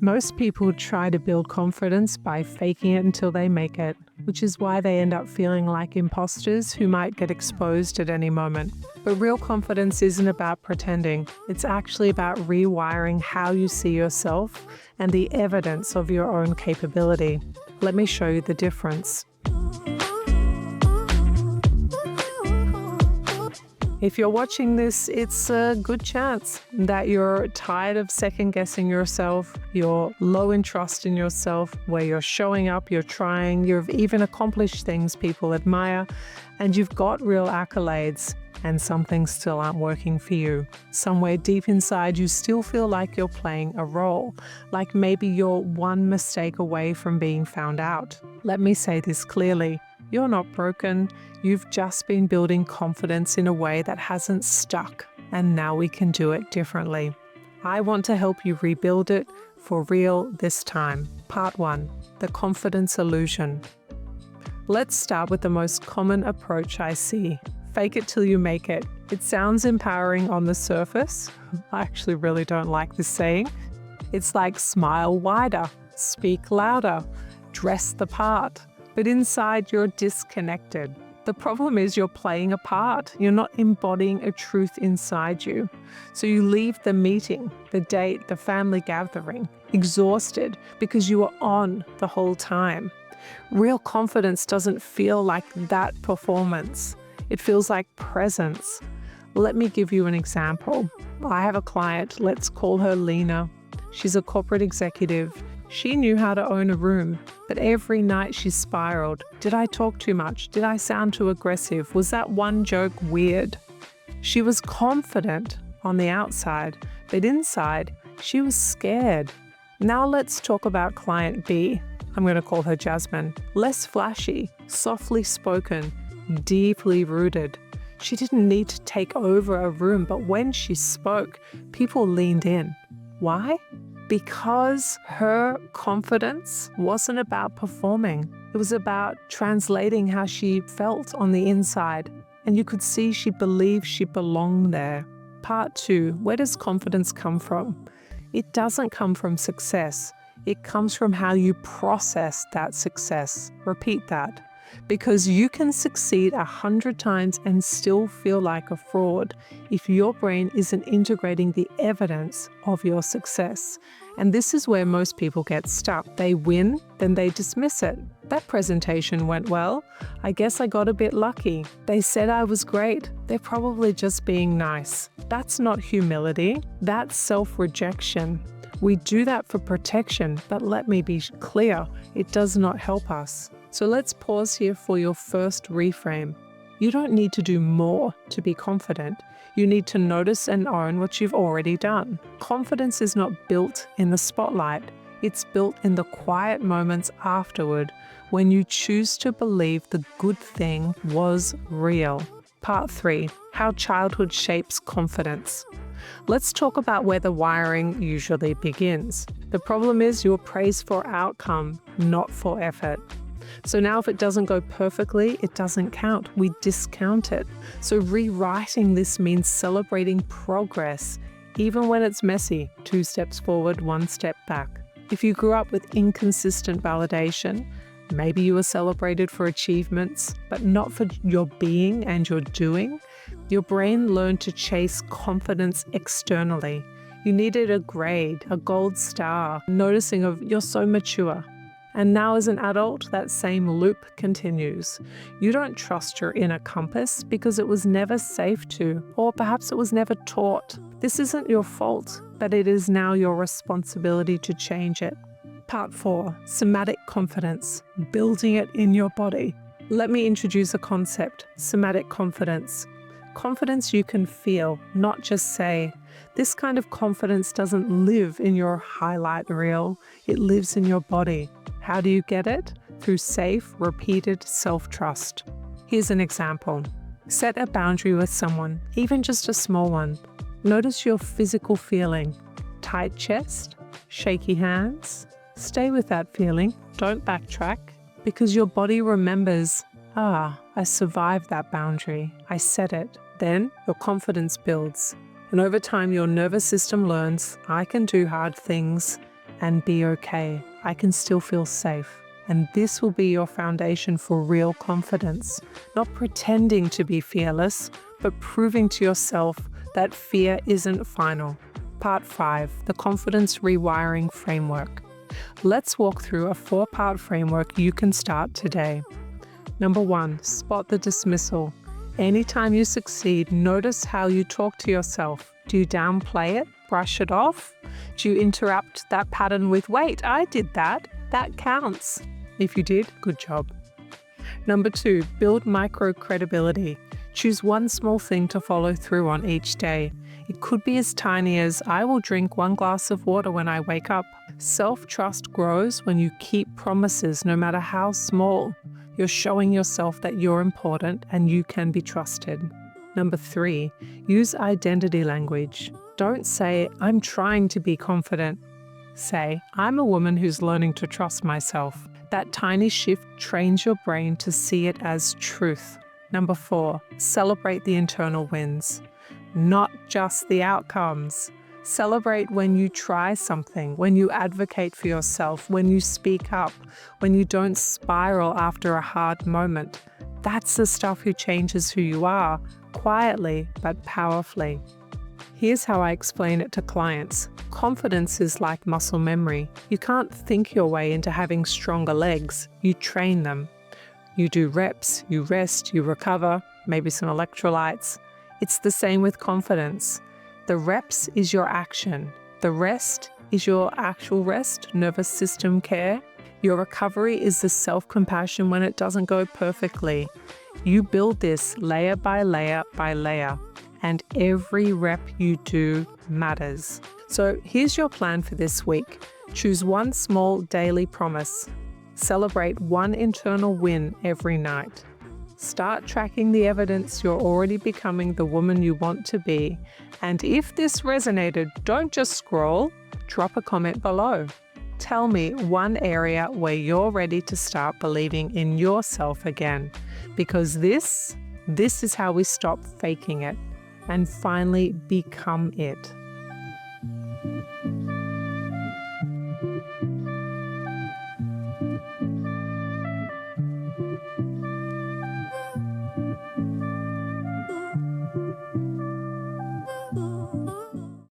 Most people try to build confidence by faking it until they make it, which is why they end up feeling like imposters who might get exposed at any moment. But real confidence isn't about pretending. It's actually about rewiring how you see yourself and the evidence of your own capability. Let me show you the difference. If you're watching this, it's a good chance that you're tired of second-guessing yourself, you're low in trust in yourself, where you're showing up, you're trying, you've even accomplished things people admire, and you've got real accolades, and some things still aren't working for you. Somewhere deep inside, you still feel like you're playing a role, like maybe you're one mistake away from being found out. Let me say this clearly. You're not broken. You've just been building confidence in a way that hasn't stuck, and now we can do it differently. I want to help you rebuild it for real this time. Part 1, the confidence illusion. Let's start with the most common approach I see. Fake it till you make it. It sounds empowering on the surface. I actually really don't like this saying. It's like smile wider, speak louder, dress the part. But inside you're disconnected. The problem is you're playing a part. You're not embodying a truth inside you. So you leave the meeting, the date, the family gathering, exhausted because you were on the whole time. Real confidence doesn't feel like that performance. It feels like presence. Let me give you an example. I have a client, let's call her Lena. She's a corporate executive. She knew how to own a room, but every night she spiraled. Did I talk too much? Did I sound too aggressive? Was that one joke weird? She was confident on the outside, but inside, she was scared. Now let's talk about client B. I'm going to call her Jasmine. Less flashy, softly spoken, deeply rooted. She didn't need to take over a room, but when she spoke, people leaned in. Why? Because her confidence wasn't about performing. It was about translating how she felt on the inside. And you could see she believed she belonged there. Part 2, where does confidence come from? It doesn't come from success. It comes from how you process that success. Repeat that. Because you can succeed 100 times and still feel like a fraud if your brain isn't integrating the evidence of your success. And this is where most people get stuck. They win, then they dismiss it. That presentation went well. I guess I got a bit lucky. They said I was great. They're probably just being nice. That's not humility. That's self-rejection. We do that for protection, but let me be clear, it does not help us. So let's pause here for your first reframe. You don't need to do more to be confident. You need to notice and own what you've already done. Confidence is not built in the spotlight. It's built in the quiet moments afterward when you choose to believe the good thing was real. Part 3, how childhood shapes confidence. Let's talk about where the wiring usually begins. The problem is you're praised for outcome, not for effort. So now if it doesn't go perfectly, it doesn't count. We discount it. So rewriting this means celebrating progress, even when it's messy. 2 steps forward, 1 step back. If you grew up with inconsistent validation, maybe you were celebrated for achievements, but not for your being and your doing, your brain learned to chase confidence externally. You needed a grade, a gold star, noticing of you're so mature. And now as an adult, that same loop continues. You don't trust your inner compass because it was never safe to, or perhaps it was never taught. This isn't your fault, but it is now your responsibility to change it. Part 4, somatic confidence, building it in your body. Let me introduce a concept, somatic confidence. Confidence you can feel, not just say. This kind of confidence doesn't live in your highlight reel, it lives in your body. How do you get it? Through safe, repeated self-trust. Here's an example. Set a boundary with someone, even just a small one. Notice your physical feeling. Tight chest, shaky hands. Stay with that feeling. Don't backtrack, because your body remembers, I survived that boundary. I set it. Then your confidence builds. And over time, your nervous system learns, I can do hard things. and be okay. I can still feel safe. And this will be your foundation for real confidence, not pretending to be fearless, but proving to yourself that fear isn't final. Part 5, the Confidence Rewiring Framework. Let's walk through a 4-part framework you can start today. Number 1, spot the dismissal. Anytime you succeed, notice how you talk to yourself. Do you downplay it, brush it off? Do you interrupt that pattern with, wait, I did that, that counts? If you did, good job. Number 2, build micro credibility. Choose one small thing to follow through on each day. It could be as tiny as, I will drink 1 glass of water when I wake up. Self-trust grows when you keep promises, no matter how small. You're showing yourself that you're important and you can be trusted. Number 3, use identity language. Don't say, I'm trying to be confident. Say, I'm a woman who's learning to trust myself. That tiny shift trains your brain to see it as truth. Number 4, celebrate the internal wins, not just the outcomes. Celebrate when you try something, when you advocate for yourself, when you speak up, when you don't spiral after a hard moment. That's the stuff who changes who you are, quietly but powerfully. Here's how I explain it to clients. Confidence is like muscle memory. You can't think your way into having stronger legs. You train them. You do reps, you rest, you recover, maybe some electrolytes. It's the same with confidence. The reps is your action. The rest is your actual rest, nervous system care. Your recovery is the self-compassion when it doesn't go perfectly. You build this layer by layer by layer, and every rep you do matters. So here's your plan for this week. Choose one small daily promise. Celebrate one internal win every night. Start tracking the evidence you're already becoming the woman you want to be. And if this resonated, don't just scroll, drop a comment below. Tell me one area where you're ready to start believing in yourself again. Because this is how we stop faking it and finally become it.